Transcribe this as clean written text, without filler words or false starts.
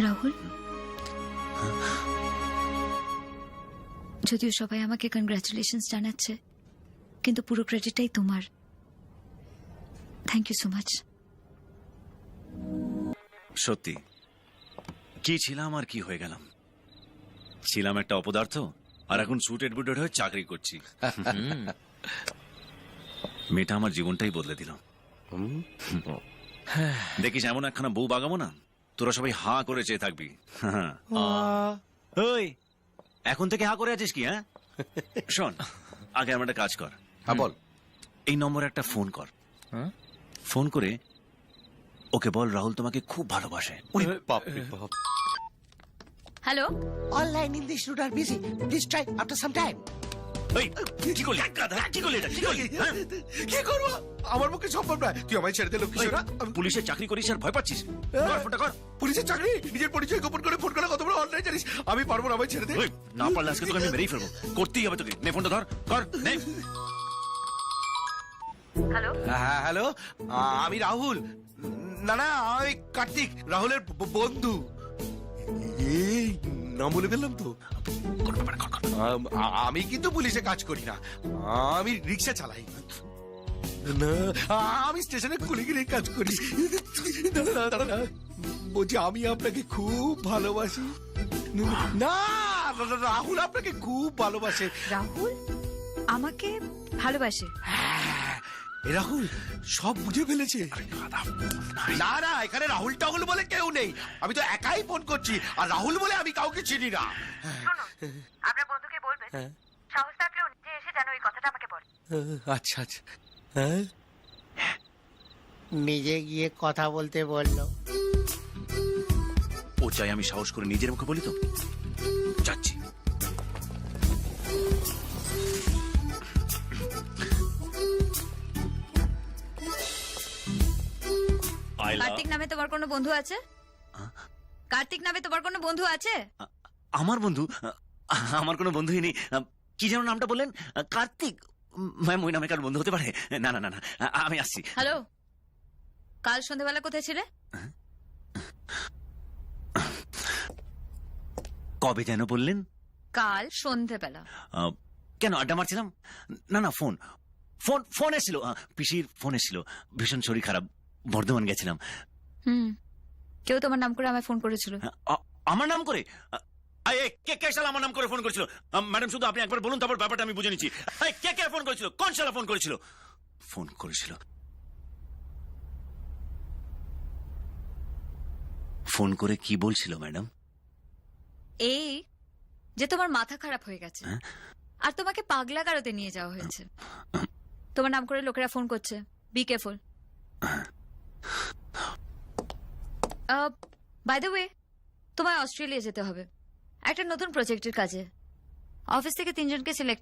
রাহুল, যদিও সবাই আমাকে কনগ্রাচুলেশনস জানাচ্ছে, কিন্তু পুরো ক্রেডিটটাই তোমার। Thank you so much. সত্যি কি ছিলাম আর কি হয়ে গেলাম। ছিলাম একটা অপদার্থ, আর এখন সুটেড বুটেড হয়ে চাকরি করছি। মেয়েটা আমার জীবনটাই বদলে দিল। দেখিস এমন একখানা বউ বাগাবো না, তোরা সবাই হা করে চেয়ে থাকবি। ওই এখন থেকে হা করে আছিস কি? হ্যাঁ শোন, আগে আমার একটা কাজ কর। হ্যাঁ বল। এই নম্বরে একটা ফোন কর। ফোন করে ওকে বল রাহুল তোমাকে খুব ভালোবাসে। Hello, Online in this route are busy. Please try after some time. এই, কি করলি? কি করলি এটা? কি করলি? হ্যাঁ? কি করবো? আমার পক্ষে সম্ভব নয়। তুই আমায় ছেড়ে দে লক্ষ্মী সোনা। পুলিশের চাকরি করিস আর ভয় পাচ্ছিস? কর ফোনটা কর। পুলিশের চাকরি, নিজের পরিচয় গোপন করে ফোন করা কত বড় অন্যায় জানিস? আমি পারবো না, আমায় ছেড়ে দে। ওই, না পারলে আজকে তোকে আমি মেরেই ফেলবো। করতেই হবে তোকে। নে ফোনটা ধর, কর, নে। হ্যাঁ হ্যালো, আমি রাহুল। না না, আমি কার্তিক, রাহুলের বন্ধু। এই নাম বলে ফেললাম তো। আমি কিন্তু পুলিশে কাজ করি না, আমি রিক্সা চালাই। না, আমি স্টেশনে কুলিগিরি কাজ করি। দাঁড়া, দাঁড়া, দাঁড়া। বলছি আমি আপনাকে খুব ভালোবাসি। না, রাহুল আপনাকে খুব ভালোবাসে। রাহুল আমাকে ভালোবাসে? এ রাহুল সব বুঝে ফেলেছে। না না, এখানে রাহুল টাহুল বলে কেউ নেই, আমি তো একাই ফোন করছি, আর রাহুল বলে আমি কাউকে চিনি না। আপনার বন্ধুকে বলবেন সাহস থাকলেও নিজে এসে যেন এই কথাটা আমাকে বলে। আচ্ছা আচ্ছা। হ্যাঁ, নিজে গিয়ে কথা বলতে বললো। ও চাই আমি সাহস করে নিজের মুখে বলি তো? যাচ্ছি। কার্তিক নামে তোমার কোনো বন্ধু আছে? কার্তিক নামে তোমার কোনো বন্ধু আছে? আমার বন্ধু? আমার কোনো বন্ধুই নেই। কি যেন নামটা বললেন? কার্তিক? ম্যাম, ওই নামে কার বন্ধু হতে পারে? না না না না, আমি আসছি। হ্যালো, কাল সন্ধ্যাবেলা কোথায় ছিলে? কবে যেন বললেন? কাল সন্ধ্যাবেলা। কেন আড্ডা মারছিলাম? না না, ফোন ফোন ফোন এসেছিল, পিসির ফোন এসেছিল। ভীষণ শরীর খারাপ, বর্ধমান গেছিলাম। কেউ তোমার নাম করে আমায় ফোন করেছিল। আমার নাম করে? কে কে শালা আমার নাম করে ফোন করেছিল? ম্যাডাম শুধু আপনি একবার বলুন, তারপর ব্যাপারটা আমি বুঝে নিচ্ছি। কে কে ফোন করেছিল? কোন শালা ফোন করেছিল? ফোন করেছিল, ফোন করে কি বলছিল ম্যাডাম? এই যে তোমার মাথা খারাপ হয়ে গেছে, আর তোমাকে পাগলা গারোতে নিয়ে যাওয়া হয়েছে। তোমার নাম করে লোকেরা ফোন করছে, be careful. By the way, তোমায় অস্ট্রেলিয়া যেতে হবে একটা নতুন প্রজেক্টের কাজে। অফিস থেকে 3 জনকে সিলেক্ট